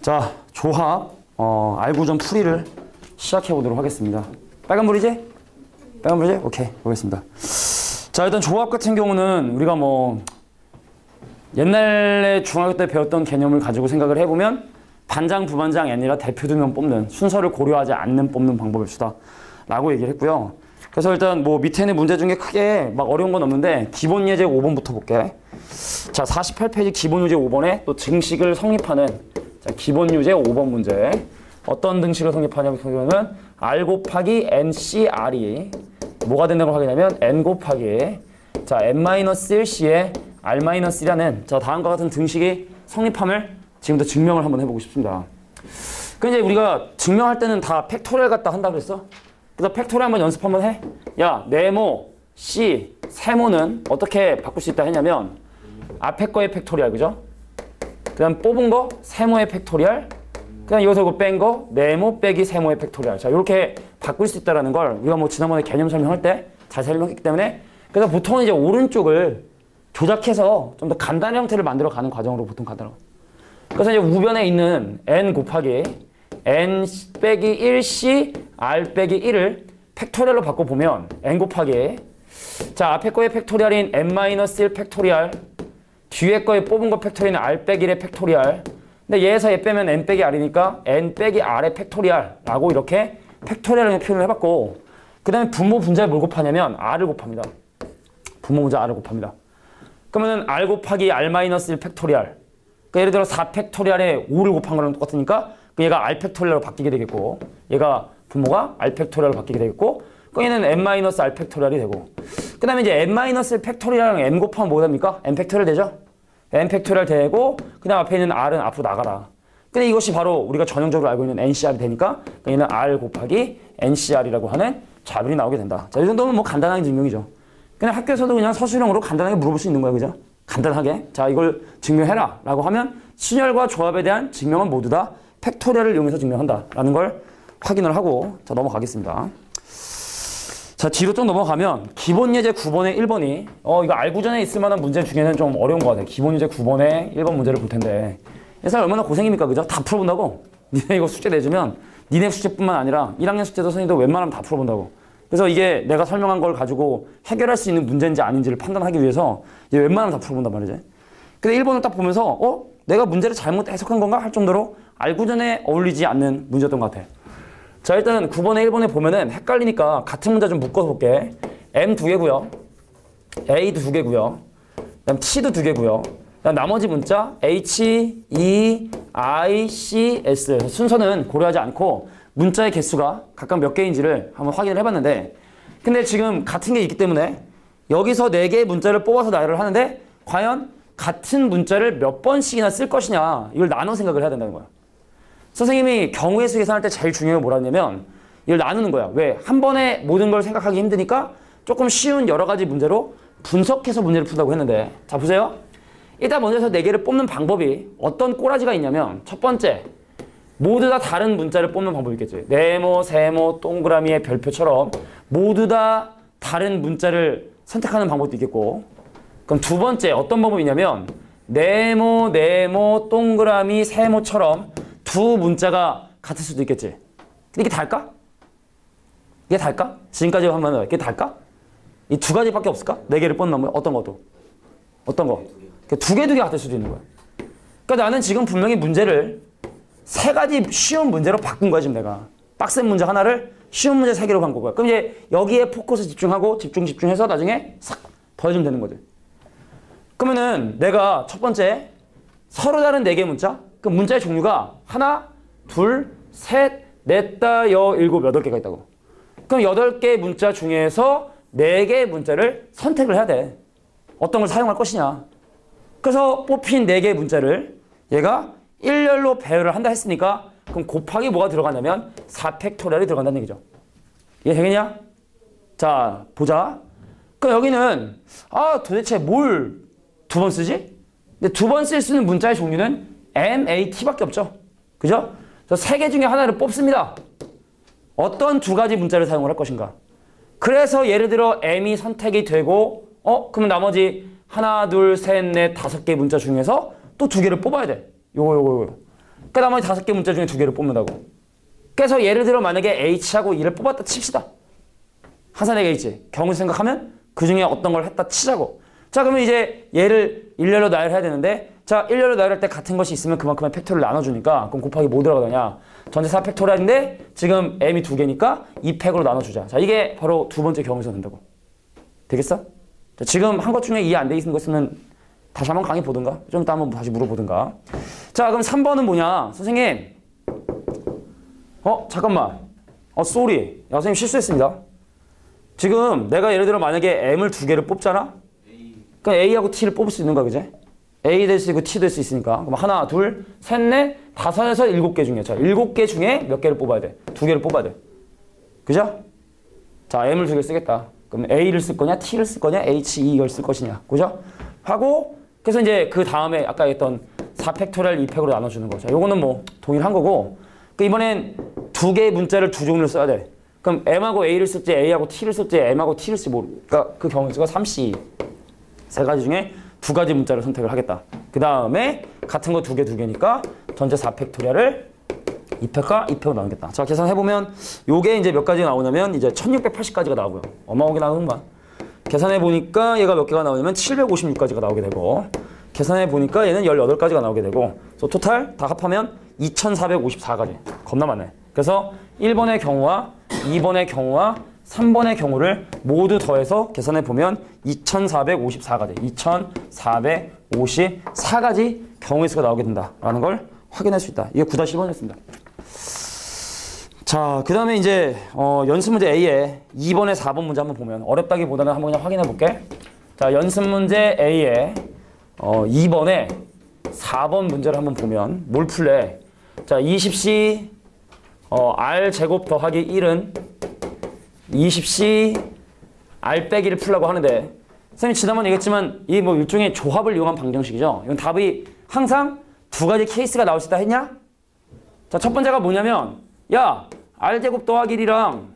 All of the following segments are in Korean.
자, 조합 알고전 풀이를 시작해 보도록 하겠습니다. 빨간불이지? 빨간불이지? 오케이, 보겠습니다. 자, 일단 조합 같은 경우는 우리가 뭐 옛날에 중학교 때 배웠던 개념을 가지고 생각을 해보면 반장, 부반장이 아니라 대표 2명 뽑는, 순서를 고려하지 않는 뽑는 방법일 수다 라고 얘기를 했고요. 그래서 일단 뭐 밑에 있는 문제 중에 크게 막 어려운 건 없는데 기본 예제 5번부터 볼게. 자, 48페이지 기본 유제 5번에 또 증식을 성립하는, 자, 기본 유제 5번 문제. 어떤 등식을 성립하냐면 R 곱하기 NCR이 뭐가 된다고 확인하면 N 곱하기 자 N-1C에 R-1이라는 자 다음과 같은 등식이 성립함을 지금부터 증명을 한번 해보고 싶습니다. 그 이제 우리가 증명할 때는 다 팩토리얼 갖다 한다 그랬어. 그래서 팩토리얼 한번 연습 한번 해. 야, 네모, C, 세모는 어떻게 바꿀 수 있다 했냐면 앞에 거의 팩토리얼, 그죠? 그 다음 뽑은 거 세모의 팩토리얼, 그 다음 여기서 뺀 거 네모 빼기 세모의 팩토리얼. 자, 이렇게 바꿀 수 있다는 걸 우리가 뭐 지난번에 개념 설명할 때 자세히 설명했기 때문에, 그래서 보통은 이제 오른쪽을 조작해서 좀 더 간단한 형태를 만들어 가는 과정으로 보통 가더라고. 그래서 이제 우변에 있는 n 곱하기 n 빼기 1c r 빼기 1을 팩토리얼로 바꿔보면 n 곱하기 자 앞에 거의 팩토리얼인 n-1 팩토리얼, 뒤에 거에 뽑은 거 팩토리얼인 r 빼기 1의 팩토리얼, 근데 얘에서 얘 빼면 n 빼기 r이니까 n 빼기 r의 팩토리얼라고 이렇게 팩토리얼을 표현을 해봤고, 그 다음에 분모 분자를 뭘 곱하냐면 r을 곱합니다. 분모 분자 r을 곱합니다. 그러면은 r 곱하기 r-1 팩토리얼, 그러니까 예를 들어 4팩토리얼에 5를 곱한 거랑 똑같으니까 얘가 r 팩토리얼로 바뀌게 되겠고, 얘가 분모가 r 팩토리얼로 바뀌게 되겠고, 그 얘는 n-r 팩토리얼이 되고, 그 다음에 이제 n-1 팩토리얼이랑 n 곱하면 뭐가 됩니까? n 팩토리얼 되죠? n 팩토리얼 되고, 그 다음 앞에 있는 r은 앞으로 나가라. 근데 이것이 바로 우리가 전형적으로 알고 있는 NCR이 되니까 얘는 r 곱하기 NCR이라고 하는 자율이 나오게 된다. 자, 이 정도면 뭐 간단한 증명이죠. 그냥 학교에서도 그냥 서술형으로 간단하게 물어볼 수 있는 거야, 그죠? 간단하게. 자, 이걸 증명해라 라고 하면 순열과 조합에 대한 증명은 모두 다 팩토리얼을 이용해서 증명한다 라는 걸 확인을 하고, 자, 넘어가겠습니다. 자, 뒤로 좀 넘어가면 기본 예제 9번에 1번이 이거 알고전에 있을 만한 문제 중에는 좀 어려운 것 같아요. 기본 예제 9번에 1번 문제를 볼 텐데 예상 얼마나 고생입니까, 그죠? 다 풀어본다고. 니네 이거 숙제 내주면 니네 숙제뿐만 아니라 1학년 숙제도 선생님도 웬만하면 다 풀어본다고. 그래서 이게 내가 설명한 걸 가지고 해결할 수 있는 문제인지 아닌지를 판단하기 위해서 이제 웬만하면 다 풀어본단 말이지. 근데 1번을 딱 보면서 내가 문제를 잘못 해석한 건가 할 정도로 알고전에 어울리지 않는 문제였던 것 같아. 자, 일단 9번에 1번에 보면은 헷갈리니까 같은 문제 좀 묶어서 볼게. M 2개고요. A도 2개고요. 그다음 T도 2개고요. 그다음 나머지 문자 H, E, I, C, S. 순서는 고려하지 않고 문자의 개수가 각각 몇 개인지를 한번 확인을 해봤는데, 근데 지금 같은 게 있기 때문에 여기서 4개의 문자를 뽑아서 나열을 하는데 과연 같은 문자를 몇 번씩이나 쓸 것이냐, 이걸 나눠 생각을 해야 된다는 거야. 선생님이 경우의 수 계산할 때 제일 중요한 게 뭐라냐면 이걸 나누는 거야. 왜? 한 번에 모든 걸 생각하기 힘드니까 조금 쉬운 여러 가지 문제로 분석해서 문제를 푼다고 했는데, 자, 보세요. 일단 먼저 4개를 뽑는 방법이 어떤 꼬라지가 있냐면, 첫 번째, 모두 다 다른 문자를 뽑는 방법이 있겠지. 네모, 세모, 동그라미의 별표처럼 모두 다 다른 문자를 선택하는 방법도 있겠고, 그럼 두 번째 어떤 방법이냐면 네모, 네모, 동그라미, 세모처럼 두 문자가 같을 수도 있겠지. 근데 이게 달까? 이게 달까? 지금까지 한번 이게 달까? 이 2가지밖에 없을까? 4개를 뽑는 어떤 것도. 어떤 거? 2개 같을 수도 있는 거야. 그러니까 나는 지금 분명히 문제를 3가지 쉬운 문제로 바꾼 거야, 지금 내가. 빡센 문제 하나를 쉬운 문제 3개로 바꾼 거야. 그럼 이제 여기에 포커스 집중하고 집중해서 나중에 싹 더해주면 되는 거지. 그러면은 내가 첫 번째 서로 다른 4개 문자? 그 문자의 종류가 하나, 둘, 셋, 넷, 다, 여, 일곱, 8개가 있다고. 그럼 8개의 문자 중에서 4개의 문자를 선택을 해야 돼. 어떤 걸 사용할 것이냐. 그래서 뽑힌 4개의 문자를 얘가 일렬로 배열을 한다 했으니까 그럼 곱하기 뭐가 들어가냐면 4팩토리얼이 들어간다는 얘기죠. 이해 되겠냐? 자, 보자. 그럼 여기는 도대체 뭘 2번 쓰지? 근데 2번 쓸 수 있는 문자의 종류는 M, A, T밖에 없죠. 그죠? 그래서 3개 중에 하나를 뽑습니다. 어떤 2가지 문자를 사용을 할 것인가. 그래서 예를 들어 M이 선택이 되고 그러면 나머지 하나, 둘, 셋, 넷, 5개의 문자 중에서 또 2개를 뽑아야 돼. 요거. 그 나머지 5개 문자 중에 2개를 뽑는다고. 그래서 예를 들어 만약에 H하고 E를 뽑았다 칩시다. 항산액 H. 경우 생각하면 그 중에 어떤 걸 했다 치자고. 자, 그러면 이제 얘를 일렬로 나열해야 되는데, 자, 일렬로 나열할 때 같은 것이 있으면 그만큼의 팩토리를 나눠주니까, 그럼 곱하기 뭐 들어가냐? 전체 4팩토리얼인데 지금 m이 2개니까 2팩으로 나눠주자. 자, 이게 바로 두 번째 경우에서 된다고. 되겠어? 자, 지금 한 것 중에 이해 안 돼 있는 거 있으면 다시 한번 강의 보든가, 좀 이따 한번 다시 물어보든가. 자, 그럼 3번은 뭐냐? 선생님, 잠깐만. 쏘리. 야, 선생님 실수했습니다. 지금 내가 예를 들어 만약에 m을 2개를 뽑잖아? 그럼 A하고 T를 뽑을 수 있는 거야, 그제? A 될 수 있고 T 될 수 있으니까. 그럼 하나, 둘, 셋, 넷, 5에서 7개 중에. 자, 7개 중에 몇 개를 뽑아야 돼? 2개를 뽑아야 돼. 그죠? 자, M을 2개 쓰겠다. 그럼 A를 쓸 거냐, T를 쓸 거냐, H, E 이걸 쓸 것이냐. 그죠? 하고, 그래서 이제 그 다음에 아까 했던 4팩토리얼 2팩으로 나눠주는 거. 자, 요거는 뭐 동일한 거고. 이번엔 2개의 문자를 두 종류를 써야 돼. 그럼 M하고 A를 쓸지, A하고 T를 쓸지, M하고 T를 쓸지 그러니까 그 경우 수가 3C. 3가지 중에 2가지 문자를 선택을 하겠다. 그 다음에 같은 거 2개니까 전체 4팩토리얼을 2팩과 2팩으로 나누겠다. 자, 계산해보면 요게 이제 몇 가지가 나오냐면 이제 1680까지가 나오고요. 어마어마하게 나오는구만. 계산해보니까 얘가 몇 개가 나오냐면 756까지가 나오게 되고, 계산해보니까 얘는 18가지가 나오게 되고, 그래서 토탈 다 합하면 2454가지. 겁나 많네. 그래서 1번의 경우와 2번의 경우와 3번의 경우를 모두 더해서 계산해보면 2454가지, 2454가지 경우의 수가 나오게 된다라는 걸 확인할 수 있다. 이게 9-1번이었습니다. 자, 그 다음에 이제 연습 문제 A에 2번에 4번 문제 한번 보면, 어렵다기보다는 한번 그냥 확인해 볼게. 자, 연습 문제 A에 2번에 4번 문제를 한번 보면 뭘 풀래? 자, 20C R제곱 더하기 1은 20C R 빼기를 풀라고 하는데, 선생님 지난번에 얘기했지만 이 뭐 일종의 조합을 이용한 방정식이죠. 이건 답이 항상 2가지 케이스가 나올 수 있다 했냐? 자, 첫 번째가 뭐냐면, 야, R제곱 더하기 1이랑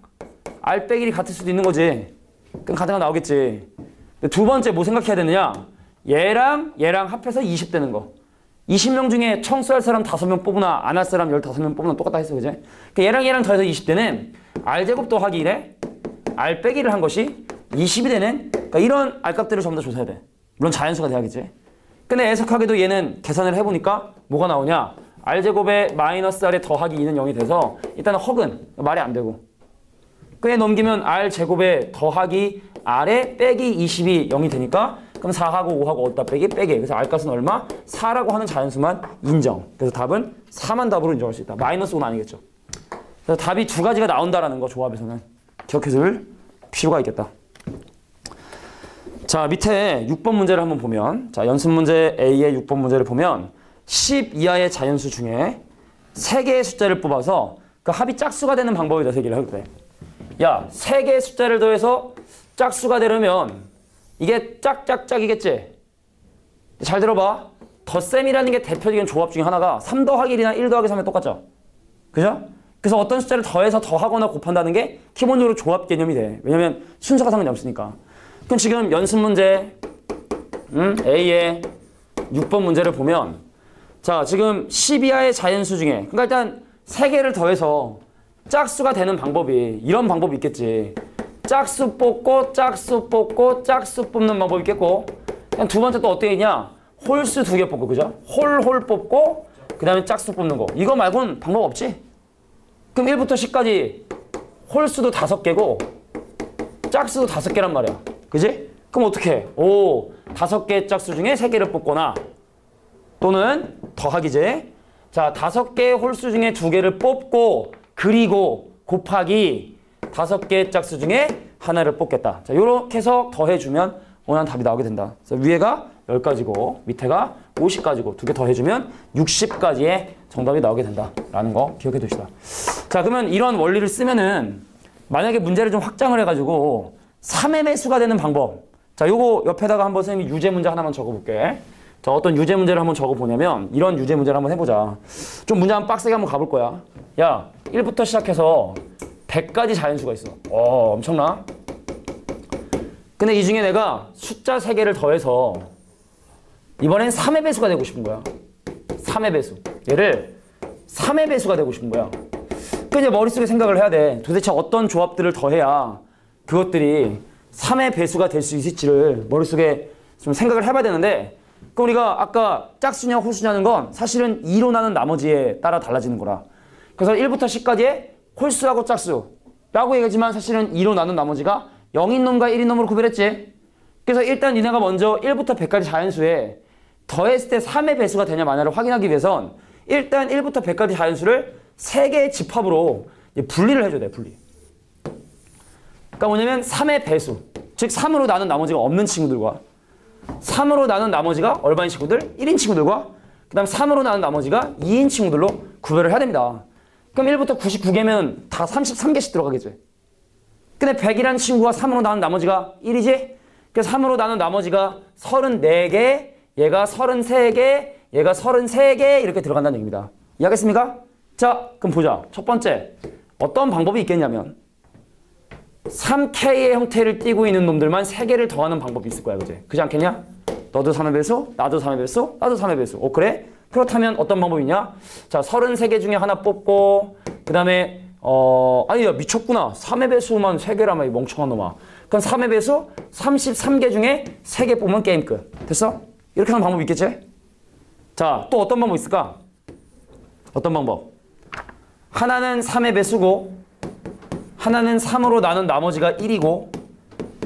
R 빼기 1이 같을 수도 있는 거지. 그럼 같은 거 나오겠지. 두 번째 뭐 생각해야 되느냐? 얘랑 합해서 20 되는 거. 20명 중에 청소할 사람 5명 뽑으나 안 할 사람 15명 뽑으나 똑같다 했어, 그지? 그러니까 얘랑 더해서 20되는 R제곱 더하기 1에 R 빼기를 한 것이 20이 되는, 그러니까 이런 R값들을 전부 다 조사해야 돼. 물론 자연수가 돼야겠지. 근데 애석하게도 얘는 계산을 해보니까 뭐가 나오냐? R제곱에 마이너스 R에 더하기 2는 0이 돼서 일단은 허근, 말이 안 되고. 그에 넘기면 R제곱에 더하기 R에 빼기 20이 0이 되니까, 그럼 4하고 5하고 어디다 빼기? 그래서 R값은 얼마? 4라고 하는 자연수만 인정. 그래서 답은 4만 답으로 인정할 수 있다. 마이너스 5는 아니겠죠. 그래서 답이 2가지가 나온다라는 거, 조합에서는 기억해둘 필요가 있겠다. 자, 밑에 6번 문제를 한번 보면, 자, 연습 문제 A의 6번 문제를 보면 10 이하의 자연수 중에 3개의 숫자를 뽑아서 그 합이 짝수가 되는 방법에 대해서 얘기를 하겠대. 야, 3개의 숫자를 더해서 짝수가 되려면 이게 짝짝짝이겠지? 잘 들어봐. 덧셈이라는 게 대표적인 조합 중에 하나가 3 더하기 1이나 1 더하기 3이 똑같죠? 그죠? 그래서 어떤 숫자를 더해서 더하거나 곱한다는 게 기본적으로 조합 개념이 돼. 왜냐면 순서가 상관이 없으니까. 그럼 지금 연습 문제 A의 6번 문제를 보면, 자, 지금 10 이하의 자연수 중에, 그러니까 일단 3개를 더해서 짝수가 되는 방법이 이런 방법이 있겠지. 짝수 뽑고 짝수 뽑고 짝수 뽑는 방법이 있겠고, 그냥 두 번째 또 어떻게 있냐? 홀수 2개 뽑고, 그죠? 홀 뽑고 그 다음에 짝수 뽑는 거. 이거 말고는 방법 없지? 그럼 1부터 10까지 홀수도 5개고 짝수도 5개란 말이야. 그지? 그럼 어떻게 해? 5개의 짝수 중에 3개를 뽑거나 또는 더하기제. 자, 5개의 홀수 중에 2개를 뽑고 그리고 곱하기 5개의 짝수 중에 하나를 뽑겠다. 자, 요렇게 해서 더해주면 원하는 답이 나오게 된다. 그래서 위에가 10가지고 밑에가 50가지고 2개 더해주면 60가지의 정답이 나오게 된다라는 거 기억해 두시다. 자, 그러면 이런 원리를 쓰면은 만약에 문제를 좀 확장을 해가지고 3의 매수가 되는 방법. 자, 요거 옆에다가 한번 선생님이 유제 문제 하나만 적어볼게. 자, 어떤 유제 문제를 한번 적어보냐면 이런 유제 문제를 한번 해보자. 좀 문제 한번 빡세게 한번 가볼 거야. 야, 1부터 시작해서 100가지 자연수가 있어. 엄청나? 근데 이 중에 내가 숫자 3개를 더해서 이번엔 3의 배수가 되고 싶은 거야. 3의 배수. 얘를 3의 배수가 되고 싶은 거야. 그러니까 이제 머릿속에 생각을 해야 돼. 도대체 어떤 조합들을 더해야 그것들이 3의 배수가 될 수 있을지를 머릿속에 좀 생각을 해봐야 되는데, 그럼 우리가 아까 짝수냐 홀수냐는 건 사실은 2로 나눈 나머지에 따라 달라지는 거라. 그래서 1부터 10까지의 홀수하고 짝수라고 얘기하지만 사실은 2로 나눈 나머지가 0인 놈과 1인 놈으로 구별했지. 그래서 일단 니네가 먼저 1부터 100까지 자연수에 더했을 때 3의 배수가 되냐 마냐를 확인하기 위해선 일단 1부터 100까지 자연수를 3개의 집합으로 분리를 해줘야 돼, 분리. 그러니까 뭐냐면 3의 배수, 즉 3으로 나눈 나머지가 없는 친구들과 3으로 나눈 나머지가 얼마인 친구들? 1인 친구들과 그 다음 3으로 나눈 나머지가 2인 친구들로 구별을 해야 됩니다. 그럼 1부터 99개면 다 33개씩 들어가겠지. 근데 100이라는 친구가 3으로 나눈 나머지가 1이지? 그래서 3으로 나눈 나머지가 34개, 얘가 33개, 얘가 33개 이렇게 들어간다는 얘기입니다. 이해하겠습니까? 자, 그럼 보자. 첫 번째, 어떤 방법이 있겠냐면 3K의 형태를 띠고 있는 놈들만 3개를 더하는 방법이 있을 거야, 그지? 그지 않겠냐? 너도 3의 배수, 나도 3의 배수, 나도 3의 배수. 그래? 그렇다면 어떤 방법이 있냐? 자, 33개 중에 하나 뽑고 그 다음에 아니, 야, 미쳤구나. 3의 배수만 3개라면 이 멍청한 놈아. 그럼 3의 배수 33개 중에 3개 뽑으면 게임 끝. 됐어? 이렇게 하는 방법이 있겠지? 자, 또 어떤 방법 있을까? 어떤 방법? 하나는 3의 배수고 하나는 3으로 나눈 나머지가 1이고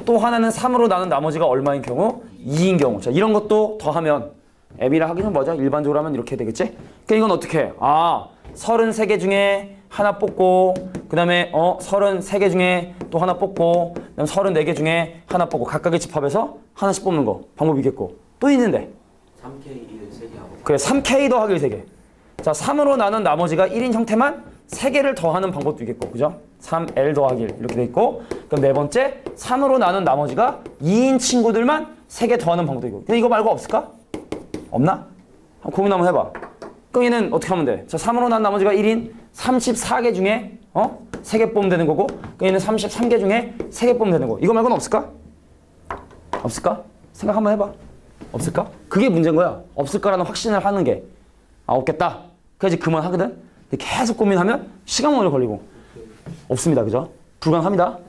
또 하나는 3으로 나눈 나머지가 얼마인 경우? 2인 경우. 자, 이런 것도 더하면 앱이라 하기는 뭐죠? 일반적으로 하면 이렇게 되겠지? 그러니까 이건 어떻게 해? 33개 중에 하나 뽑고 그 다음에 33개 중에 또 하나 뽑고 그 다음 34개 중에 하나 뽑고 각각의 집합에서 하나씩 뽑는 거 방법이 있겠고 또 있는데 3K 1을 3개 하고 그래 3K 더하기 3개. 자, 3으로 나눈 나머지가 1인 형태만 3개를 더하는 방법도 있겠고, 그죠? 3L 더하기 1 이렇게 돼 있고, 그럼 네 번째 3으로 나눈 나머지가 2인 친구들만 3개 더하는 방법도 있고. 근데 이거 말고 없을까? 없나? 한번 고민 한번 해봐. 그럼 얘는 어떻게 하면 돼? 자, 3으로 나눈 나머지가 1인 34개 중에 3개 뽑으면 되는 거고, 그럼 얘는 33개 중에 3개 뽑으면 되는 거고. 이거 말고는 없을까? 없을까? 생각 한번 해봐. 없을까? 그게 문제인 거야. 없을까라는 확신을 하는 게. 없겠다. 그래야지 그만하거든? 근데 계속 고민하면 시간 오래 걸리고. 없습니다. 그죠? 불가능합니다.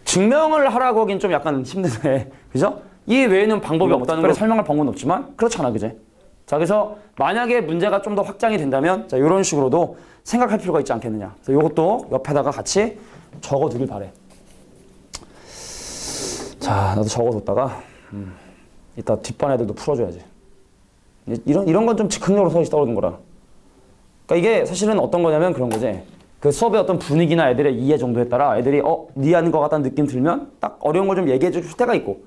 증명을 하라고 하긴 좀 약간 힘드네. 그죠? 이 외에는 방법이 없다는 걸 설명할 방법은 없지만 그렇잖아. 그제? 자, 그래서 만약에 문제가 좀 더 확장이 된다면 자, 이런 식으로도 생각할 필요가 있지 않겠느냐. 그래서 이것도 옆에다가 같이 적어두길 바래. 자, 나도 적어뒀다가 이따 뒷반 애들도 풀어줘야지. 이런 건 좀 즉흥적으로 서울시 떠오르는 거라. 그러니까 이게 사실은 어떤 거냐면 그런 거지. 그 수업의 어떤 분위기나 애들의 이해 정도에 따라 애들이 니 하는 것 같다는 느낌 들면 딱 어려운 걸 좀 얘기해 줄 때가 있고,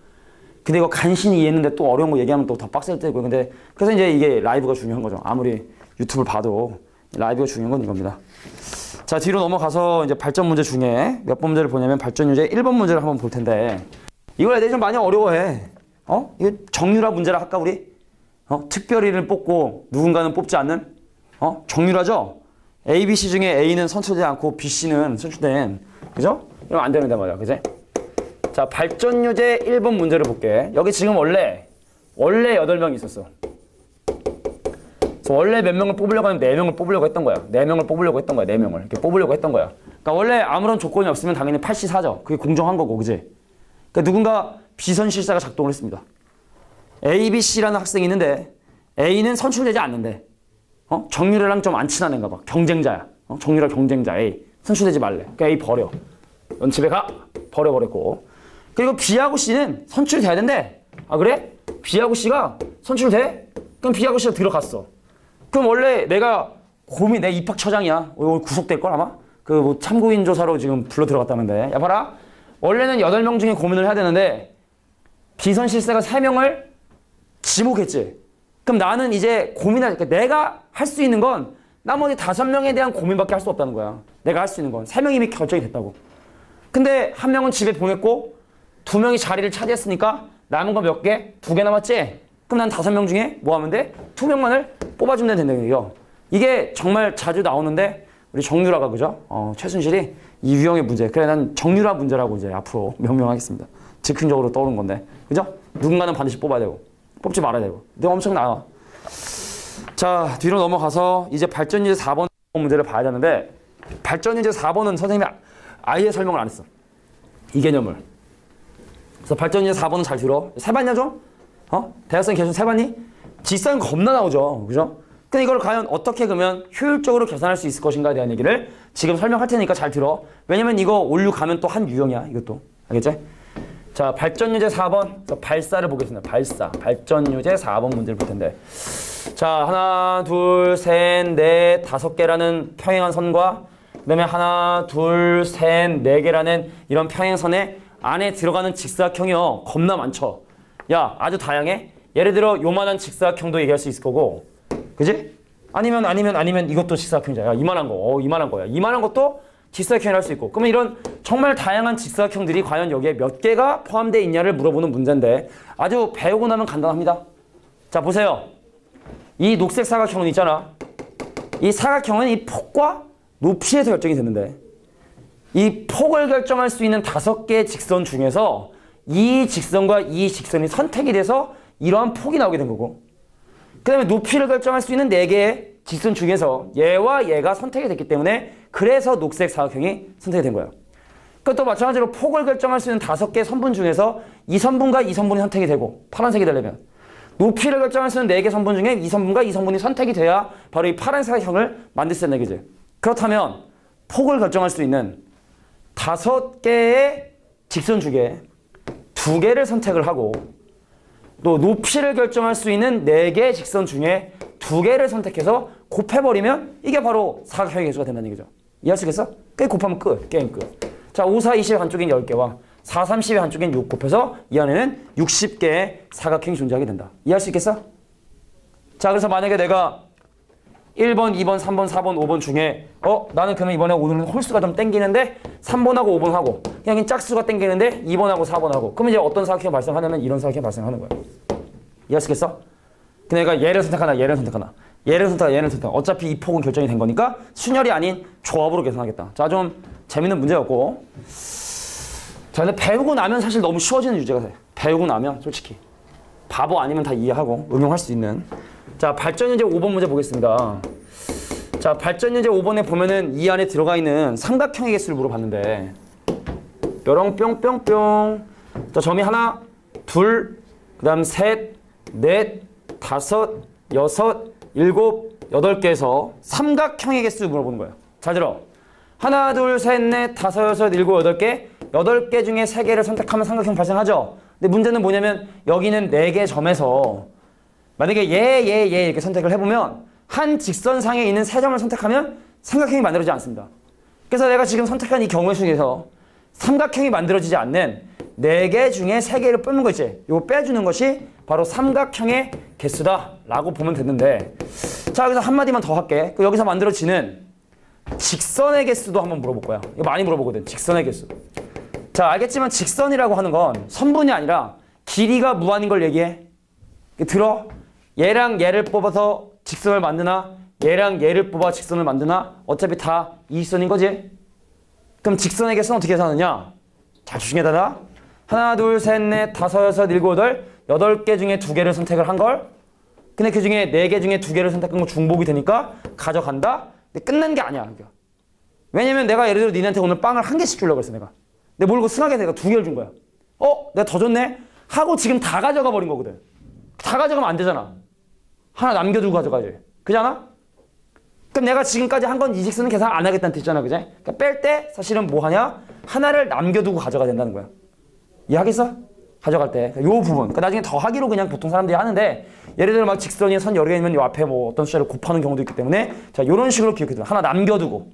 근데 이거 간신히 이해했는데 또 어려운 거 얘기하면 또 더 빡셀 때고. 근데 그래서 이제 이게 라이브가 중요한 거죠. 아무리 유튜브를 봐도 라이브가 중요한 건 이겁니다. 자, 뒤로 넘어가서 이제 발전 문제 중에 몇 번 문제를 보냐면 발전 문제 1번 문제를 한번 볼 텐데, 이걸 애들이 좀 많이 어려워해. 이거 정유라 문제라 할까 우리? 특별히를 뽑고 누군가는 뽑지 않는 정유라죠? A, B, C 중에 A는 선출되지 않고 B, C는 선출된, 그죠? 이러면 안 되는데 말이야, 그지? 자, 발전 유제 1번 문제를 볼게. 여기 지금 원래 8명이 있었어. 그래서 원래 몇 명을 뽑으려고 하면 4명을 뽑으려고 했던 거야. 4명을 뽑으려고 했던 거야. 4명을 이렇게 뽑으려고 했던 거야. 그러니까 원래 아무런 조건이 없으면 당연히 8시4죠. 그게 공정한 거고, 그지? 그러니까 누군가 비선실사가 작동을 했습니다. A, B, C라는 학생이 있는데 A는 선출되지 않는데 정유라랑 좀 안 친한 애인가 봐. 경쟁자야. 정유라 경쟁자 A. 선출되지 말래. 그러니까 A 버려. 넌 집에 가. 버려버렸고. 그리고 B하고 C는 선출돼야 된대. 아, 그래? B하고 C가 선출돼? 그럼 B하고 C가 들어갔어. 그럼 원래 내가 내 입학처장이야. 오늘 구속될걸 아마? 그 뭐 참고인 조사로 지금 불러 들어갔다는데. 야, 봐라. 원래는 8명 중에 고민을 해야 되는데 비선실세가 3명을 지목했지. 그럼 나는 이제 고민하니까 내가 할 수 있는 건 나머지 5명에 대한 고민밖에 할 수 없다는 거야. 내가 할 수 있는 건 3명이 이미 결정이 됐다고. 근데 1명은 집에 보냈고 2명이 자리를 차지했으니까 남은 거 몇 개? 2개 남았지? 그럼 난 5명 중에 뭐 하면 돼? 2명만을 뽑아주면 된다는 얘기예요. 이게 정말 자주 나오는데 우리 정유라가, 그죠? 최순실이 이 유형의 문제. 그래, 난 정유라 문제라고 이제 앞으로 명명하겠습니다. 즉흥적으로 떠오른 건데, 그죠? 누군가는 반드시 뽑아야 되고 뽑지 말아야 되고. 근데 엄청 나와. 자, 뒤로 넘어가서 이제 발전 유제 4번 문제를 봐야 되는데 발전유제 4번은 선생님이 아예 설명을 안 했어. 이 개념을. 그래서 발전유제 4번은 잘 들어. 세봤냐 좀? 대학생 계속 세봤니? 직선 겁나 나오죠. 그죠? 근데 이걸 과연 어떻게 그러면 효율적으로 계산할 수 있을 것인가에 대한 얘기를 지금 설명할 테니까 잘 들어. 왜냐면 이거 올류 가면 또 한 유형이야. 이것도. 알겠지? 자, 발전유제 4번. 발사를 보겠습니다. 발사. 발전유제 4번 문제를 볼 텐데. 자, 하나, 둘, 셋, 넷, 5개라는 평행한 선과 그다음에 하나, 둘, 셋, 4개라는 이런 평행선에 안에 들어가는 직사각형이요. 겁나 많죠. 야, 아주 다양해. 예를 들어 요만한 직사각형도 얘기할 수 있을 거고. 그지? 아니면 이것도 직사각형이잖아. 야, 이만한 거. 이만한 거야. 이만한 것도 직사각형을 할 수 있고. 그러면 이런 정말 다양한 직사각형들이 과연 여기에 몇 개가 포함되어 있냐를 물어보는 문제인데 아주 배우고 나면 간단합니다. 자, 보세요. 이 녹색 사각형은 있잖아. 이 사각형은 이 폭과 높이에서 결정이 되는데 이 폭을 결정할 수 있는 5개의 직선 중에서 이 직선과 이 직선이 선택이 돼서 이러한 폭이 나오게 된 거고 그 다음에 높이를 결정할 수 있는 4개의 직선 중에서 얘와 얘가 선택이 됐기 때문에 그래서 녹색 사각형이 선택이 된 거예요. 그것도 마찬가지로 폭을 결정할 수 있는 5개의 선분 중에서 이 선분과 이 선분이 선택이 되고 파란색이 되려면 높이를 결정할 수 있는 4개 선분 중에 이 선분과 이 선분이 선택이 돼야 바로 이 파란 사각형을 만들 수 있는 얘기지. 그렇다면 폭을 결정할 수 있는 5개의 직선 중에 2개를 선택을 하고 또 높이를 결정할 수 있는 4개의 직선 중에 2개를 선택해서 곱해버리면 이게 바로 사각형의 개수가 된다는 얘기죠. 이해할 수 있겠어? 끝 곱하면 끝. 게임 끝. 자, 5, 4, 20의 한쪽엔 10개와 4, 30의 한쪽엔 6 곱해서 이 안에는 60개의 사각형이 존재하게 된다. 이해할 수 있겠어? 자, 그래서 만약에 내가 1번, 2번, 3번, 4번, 5번 중에 나는 그러면 이번에 오늘은 홀수가 좀 땡기는데 3번하고 5번하고 그냥 짝수가 땡기는데 2번하고 4번하고 그러면 이제 어떤 사각형이 발생하냐면 이런 사각형이 발생하는 거야. 이해할 수 있겠어? 내가 얘를 선택하나 얘를 선택하나 얘를 선택하나 얘를 선택하나 어차피 이 폭은 결정이 된 거니까 순열이 아닌 조합으로 계산하겠다. 자, 좀 재밌는 문제였고 자, 근데 배우고 나면 사실 너무 쉬워지는 주제가 돼. 배우고 나면 솔직히 바보 아니면 다 이해하고 응용할 수 있는. 자, 발전유제 5번 문제 보겠습니다. 자, 발전유제 5번에 보면은 이 안에 들어가 있는 삼각형의 개수를 물어봤는데 뾰롱 뿅뿅뿅. 자, 점이 하나, 둘, 그 다음 셋, 넷, 5, 6, 7, 8개에서 삼각형의 개수를 물어보는 거예요. 잘 들어. 하나, 둘, 셋, 넷, 5, 6, 7, 8개 8개 중에 3개를 선택하면 삼각형 발생하죠. 근데 문제는 뭐냐면 여기는 4개 점에서 만약에 얘 이렇게 선택을 해보면 한 직선상에 있는 3점을 선택하면 삼각형이 만들어지지 않습니다. 그래서 내가 지금 선택한 이 경우 중에서 삼각형이 만들어지지 않는 4개 중에 3개를 빼는 거 있지. 이거 빼주는 것이 바로 삼각형의 개수다라고 보면 됐는데 자, 여기서 한마디만 더 할게. 여기서 만들어지는 직선의 개수도 한번 물어볼 거야. 이거 많이 물어보거든. 직선의 개수. 자, 알겠지만 직선이라고 하는 건 선분이 아니라 길이가 무한인 걸 얘기해. 들어? 얘랑 얘를 뽑아서 직선을 만드나 얘랑 얘를 뽑아 직선을 만드나 어차피 다 이직선인 거지? 그럼 직선의 개수는 어떻게 계산하느냐? 자, 중에다가 하나, 둘, 셋, 넷, 5, 6, 7, 8 8개 중에 2개를 선택을 한 걸 근데 그 중에 4개 중에 2개를 선택한 거 중복이 되니까 가져간다? 근데 끝난 게 아니야. 그러니까. 왜냐면 내가 예를 들어 니네한테 오늘 빵을 1개씩 주려고 했어 내가. 근데 모르고 순하게 내가 2개를 준 거야. 내가 더 줬네? 하고 지금 다 가져가 버린 거거든. 다 가져가면 안 되잖아. 하나 남겨두고 가져가야지. 그지 않아? 그럼 내가 지금까지 한 건 이직선은 계산 안 하겠다는 뜻이잖아. 그지? 그러니까 뺄 때 사실은 뭐 하냐? 하나를 남겨두고 가져가야 된다는 거야. 이해하겠어? 가져갈 때. 요 부분. 그러니까 나중에 더하기로 그냥 보통 사람들이 하는데 예를 들어 막 직선이 선 여러 개 있으면 요 앞에 뭐 어떤 숫자를 곱하는 경우도 있기 때문에 자, 요런 식으로 기억해둬. 하나 남겨두고.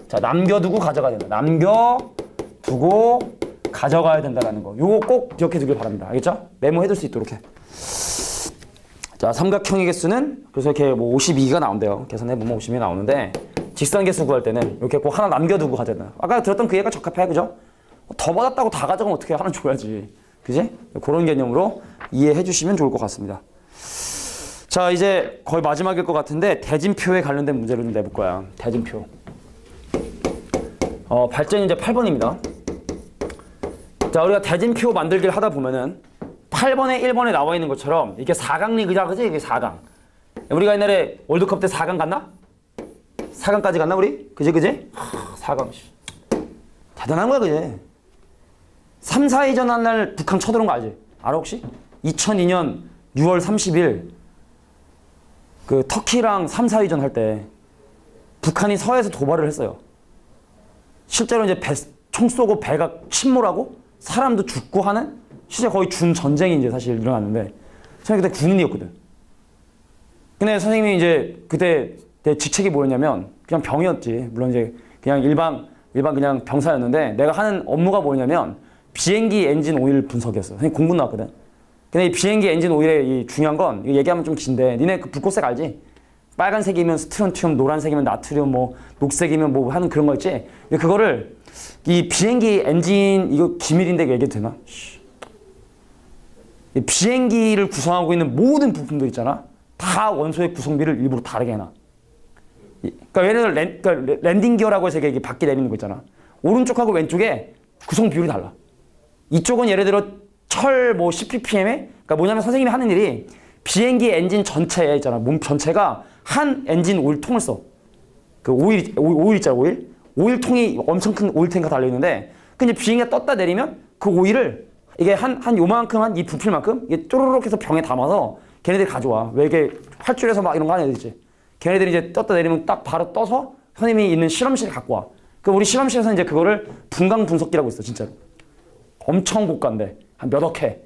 자, 남겨두고 가져가야 된다. 남겨두고 가져가야 된다라는 거. 요거 꼭 기억해 두길 바랍니다. 알겠죠? 메모해둘 수 있도록 해. 자, 삼각형의 개수는 그래서 이렇게 뭐 52가 나온대요. 계산해보면 52가 나오는데 직선 개수 구할 때는 이렇게 꼭 하나 남겨두고 가져야 된다. 아까 들었던 그 얘가 적합해. 그죠? 더 받았다고 다 가져가면 어떻게 하나 줘야지. 그지? 그런 개념으로 이해해 주시면 좋을 것 같습니다. 자, 이제 거의 마지막일 것 같은데 대진표에 관련된 문제를 좀 내볼 거야. 대진표. 발전이 이제 8번입니다. 자, 우리가 대진표 만들기를 하다 보면은 8번에 1번에 나와 있는 것처럼 이게 4강 리그자, 그지? 이게 4강. 우리가 옛날에 월드컵 때 4강 갔나? 4강까지 갔나 우리? 그지? 4강. 대단한 거야 그지? 3, 4위전 한 날 북한 쳐들어온 거 알지? 알아 혹시? 2002년 6월 30일 그 터키랑 3, 4위전 할 때 북한이 서해에서 도발을 했어요. 실제로 이제 총 쏘고 배가 침몰하고 사람도 죽고 하는 실제 거의 준전쟁이 이제 사실 일어났는데 선생님 그때 군인이었거든. 근데 선생님이 이제 그때 내 직책이 뭐였냐면 그냥 병이었지. 물론 이제 그냥 일반 그냥 병사였는데 내가 하는 업무가 뭐냐면 비행기 엔진 오일 분석이었어. 선생님 공부 나왔거든. 근데 이 비행기 엔진 오일의 이 중요한 건 이거 얘기하면 좀 긴데 니네 그 불꽃색 알지? 빨간색이면 스트론튬, 노란색이면 나트륨, 뭐 녹색이면 뭐 하는 그런 거 있지? 그거를 이 비행기 엔진 이거 기밀인데 이거 얘기해도 되나? 이 비행기를 구성하고 있는 모든 부품들 있잖아. 다 원소의 구성비를 일부러 다르게 해놔. 그러니까 예를 들어 랜딩 기어라고 해서 이게 바퀴 내리는 거 있잖아. 오른쪽하고 왼쪽에 구성 비율이 달라. 이쪽은 예를 들어 철 뭐 10ppm에 그러니까 뭐냐면 선생님이 하는 일이 비행기 엔진 전체에 있잖아. 몸 전체가 한 엔진 오일통을 써. 그 오일 있잖아, 오일. 오일통이 엄청 큰 오일탱크가 달려있는데 그 이제 비행기가 떴다 내리면 그 오일을 이게 한 요만큼 한 이 부필만큼 이게 쪼르륵 해서 병에 담아서 걔네들이 가져와. 왜 이게 활줄에서 막 이런 거 하는 애들 있지. 걔네들이 이제 떴다 내리면 딱 바로 떠서 선생님이 있는 실험실에 갖고 와. 그럼 우리 실험실에서 이제 그거를 분광 분석기라고 있어, 진짜로. 엄청 고가인데 한 몇억 회.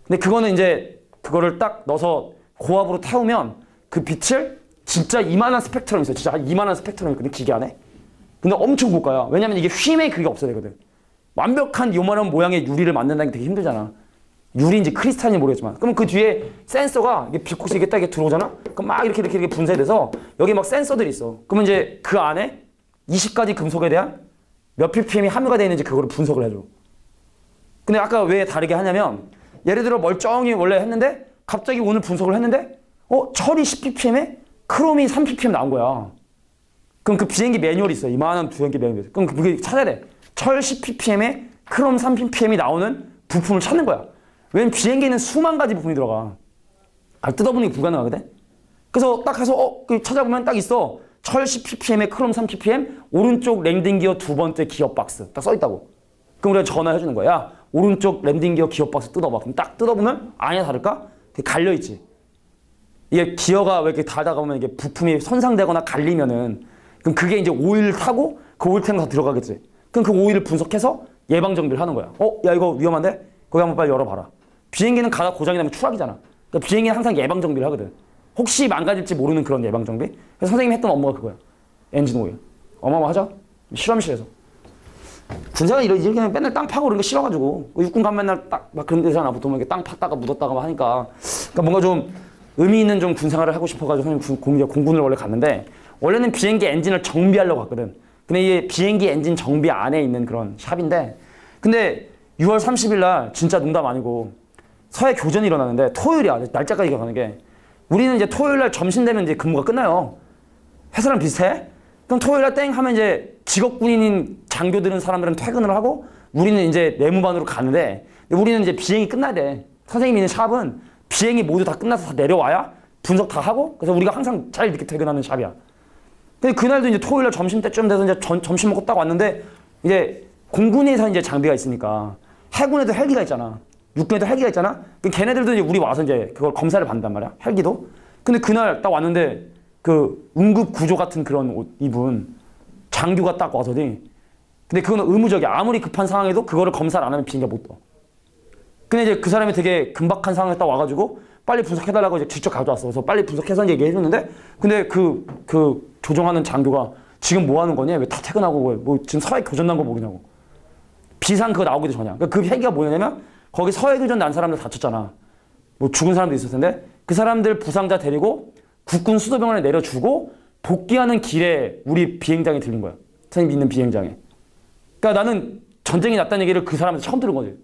근데 그거는 이제 그거를 딱 넣어서 고압으로 태우면 그 빛을 진짜 이만한 스펙트럼 있어. 진짜 한 이만한 스펙트럼 있거든, 기계 안에. 근데 엄청 고가야. 왜냐면 이게 휨에 그게 없어야 되거든. 완벽한 요만한 모양의 유리를 만든다는 게 되게 힘들잖아. 유리인지 크리스탈인지 모르겠지만. 그러면 그 뒤에 센서가 이게 빛꽃이 이게 딱 이렇게 들어오잖아? 그럼 막 이렇게 분쇄돼서 여기 막 센서들이 있어. 그러면 이제 그 안에 20가지 금속에 대한 몇 ppm이 함유가 되어 있는지 그거를 분석을 해줘. 근데 아까 왜 다르게 하냐면 예를 들어 멀쩡히 원래 했는데 갑자기 오늘 분석을 했는데 철이 10ppm에 크롬이 3ppm 나온 거야. 그럼 그 비행기 매뉴얼이 있어. 이만한 비행기 매뉴얼이 있어. 그럼 그게 찾아야 돼. 철 10ppm에 크롬 3ppm이 나오는 부품을 찾는 거야. 왜냐면 비행기는 수만 가지 부품이 들어가. 뜯어보는 게 불가능하거든. 그래서 딱 해서 찾아보면 딱 있어. 철 10ppm에 크롬 3ppm 오른쪽 랜딩 기어 두 번째 기어 박스 딱 써있다고. 그럼 우리가 전화해 주는 거야. 야, 오른쪽 랜딩 기어 기어 박스 뜯어봐. 그럼 딱 뜯어보면 아니야 다를까? 되게 갈려있지. 이게 기어가 왜 이렇게 달다가 보면 이게 부품이 손상되거나 갈리면은 그럼 그게 이제 오일을 타고 그 오일 탱크 다 들어가겠지. 그럼 그 오일을 분석해서 예방 정비를 하는 거야. 야 이거 위험한데? 거기 한번 빨리 열어봐라. 비행기는 가다 고장이 나면 추락이잖아. 그러니까 비행기는 항상 예방 정비를 하거든. 혹시 망가질지 모르는 그런 예방 정비. 그래서 선생님이 했던 업무가 그거야. 엔진 오일. 어마어마하죠? 실험실에서. 군사가 이렇게 맨날 땅 파고 그런 거 싫어가지고 육군 가면 맨날 딱 막 그런 데잖아. 보통 이렇게 땅 팠다가 묻었다가 막 하니까. 그러니까 뭔가 좀 의미 있는 좀 군생활을 하고 싶어가지고 선생님 공군을 원래 갔는데 원래는 비행기 엔진을 정비하려고 갔거든. 근데 이게 비행기 엔진 정비 안에 있는 그런 샵인데 근데 6월 30일 날 진짜 농담 아니고 서해 교전이 일어나는데 토요일이야. 날짜까지 기억하는 게. 우리는 이제 토요일 날 점심 되면 이제 근무가 끝나요. 회사랑 비슷해? 그럼 토요일 날 땡 하면 이제 직업군인인 장교들은 사람들은 퇴근을 하고 우리는 이제 내무반으로 가는데 우리는 이제 비행이 끝나야 돼. 선생님이 있는 샵은 비행이 모두 다 끝나서 다 내려와야 분석 다 하고 그래서 우리가 항상 잘 이렇게 퇴근하는 샵이야. 근데 그날도 이제 토요일 날 점심 때쯤 돼서 이제 점심 먹고 딱 왔는데 이제 공군에서 이제 장비가 있으니까 해군에도 헬기가 있잖아. 육군에도 헬기가 있잖아. 그 걔네들도 이제 우리 와서 이제 그걸 검사를 받는단 말이야. 헬기도. 근데 그날 딱 왔는데 그 응급 구조 같은 그런 옷 입은 장교가 딱 와서니 근데 그거는 의무적이야. 아무리 급한 상황에도 그거를 검사를 안 하면 비행기가 못 떠. 근데 이제 그 사람이 되게 긴박한 상황에 딱 와가지고 빨리 분석해달라고 이제 직접 가져왔어. 그래서 빨리 분석해서 이제 얘기해줬는데 근데 그 조종하는 장교가 지금 뭐 하는 거냐? 왜 다 퇴근하고 뭐 지금 서해 교전 난 거 모르냐고. 비상 그거 나오기도 전이야. 그러니까 그 얘기가 뭐냐면 거기 서해 교전 난 사람들 다쳤잖아. 뭐 죽은 사람도 있을 텐데 그 사람들 부상자 데리고 국군 수도병원에 내려주고 복귀하는 길에 우리 비행장에 들린 거야. 선생님 있는 비행장에. 그러니까 나는 전쟁이 났다는 얘기를 그 사람한테 처음 들은 거지.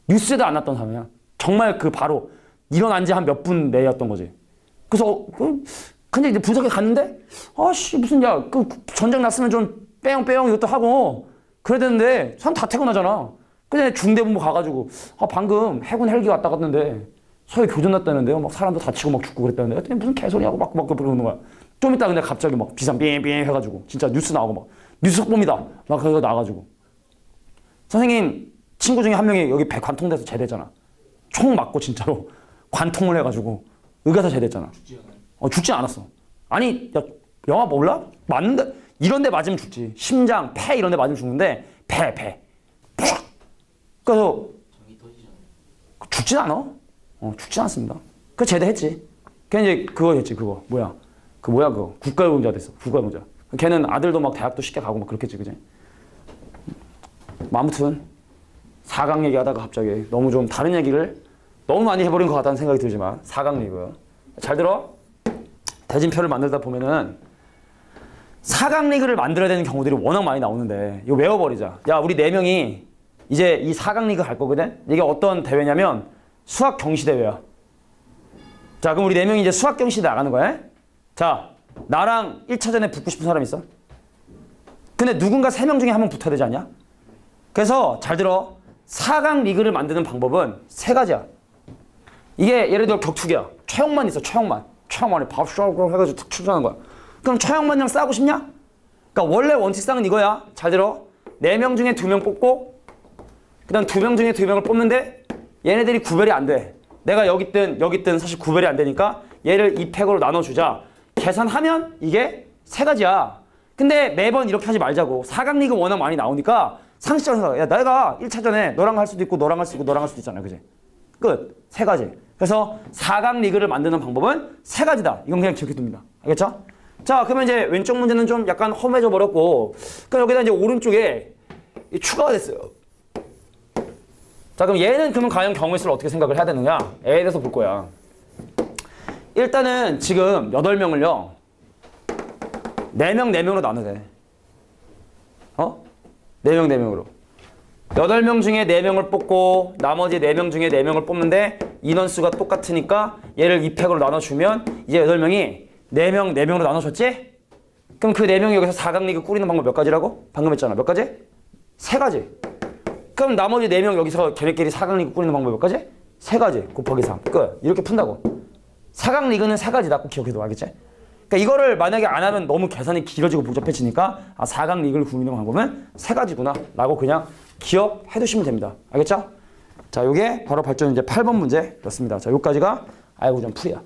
뉴스에도 안 났던 사람이야. 정말 그 바로 일어난 지 한 몇 분 내였던 거지. 그래서 근데 이제 분석에 갔는데 아씨 무슨 그 전쟁 났으면 좀 빼용 이것도 하고 그래야 되는데 사람 다 퇴근하잖아. 근데 중대본부 가가지고 방금 해군 헬기 왔다 갔는데 서해 교전 났다는데요. 막 사람도 다치고 막 죽고 그랬다는데 무슨 개소리하고 막 그러는 거야. 좀 이따 근데 갑자기 막 비상 삐잉삐잉 해가지고 진짜 뉴스 나오고 막 뉴스 속보입니다. 막 그거 나와가지고 선생님 친구 중에 한 명이 여기 배 관통돼서 제대했잖아. 총 맞고 진짜로 관통을 해가지고 의가서 제대했잖아. 죽지 않았어. 아니 야 영화 몰라? 맞는데 이런 데 맞으면 죽지. 심장, 폐 이런 데 맞으면 죽는데 폐. 그래서 죽진 않아. 죽진 않습니다. 그 제대했지. 걔 이제 그거 했지. 그거 뭐야? 그거 국가유공자 됐어. 국가유공자. 걔는 아들도 막 대학도 쉽게 가고 막 그렇겠지, 그지? 아무튼 4강 얘기하다가 갑자기 너무 좀 다른 얘기를 너무 많이 해버린 것 같다는 생각이 들지만 4강 리그 잘 들어. 대진표를 만들다 보면은 4강 리그를 만들어야 되는 경우들이 워낙 많이 나오는데 이거 외워버리자. 야 우리 4명이 이제 이 4강 리그 갈 거거든. 이게 어떤 대회냐면 수학 경시 대회야. 자 그럼 우리 4명이 이제 수학 경시 나가는 거야. 자 나랑 1차전에 붙고 싶은 사람 있어? 근데 누군가 3명 중에 한 명 붙어야 되지 않냐? 그래서 잘 들어. 4강 리그를 만드는 방법은 3가지야. 이게 예를 들어 격투기야. 최영만 있어. 최영만이 밥쇼고 해가지고 툭 출전하는 거야. 그럼 최영만이랑 싸우고 싶냐? 그러니까 원래 원칙상은 이거야. 잘 들어. 4명 중에 2명 뽑고 그 다음 2명 중에 2명을 뽑는데 얘네들이 구별이 안 돼. 내가 여기 있든 사실 구별이 안 되니까 얘를 2팩으로 나눠주자. 계산하면 이게 3가지야. 근데 매번 이렇게 하지 말자고. 4강 리그 워낙 많이 나오니까 상식적으로 생각해. 야 내가 1차전에 너랑 할 수도 있고 너랑 할 수도 있고 너랑 할 수도 있잖아. 그지? 끝. 3가지. 그래서 4강 리그를 만드는 방법은 3가지다. 이건 그냥 기억해 둡니다. 알겠죠? 자 그러면 이제 왼쪽 문제는 좀 약간 험해져 버렸고 그럼 여기다 이제 오른쪽에 추가가 됐어요. 자 그럼 얘는 그러면 과연 경우의 수를 어떻게 생각을 해야 되느냐? A에 대해서 볼 거야. 일단은 지금 8명을요 4명으로 나눠야 돼. 4명으로 8명 중에 4명을 뽑고 나머지 4명 중에 4명을 뽑는데 인원수가 똑같으니까 얘를 2팩으로 나눠주면 이제 8명이 4명으로 나눠줬지? 그럼 그 4명이 여기서 4강 리그 꾸리는 방법 몇 가지라고? 방금 했잖아. 몇 가지? 3가지. 그럼 나머지 4명 여기서 걔네끼리 4강 리그 꾸리는 방법 몇 가지? 3가지 곱하기 3. 끝. 이렇게 푼다고. 4강 리그는 3가지다. 꼭 기억해둬. 알겠지? 그러니까 이거를 만약에 안 하면 너무 계산이 길어지고 복잡해지니까 4강 리그를 꾸리는 방법은 3가지구나 라고 그냥 기억해 두시면 됩니다. 알겠죠? 자, 요게 바로 발전 이제 8번 문제였습니다. 자, 요까지가 알고 좀 풀이야.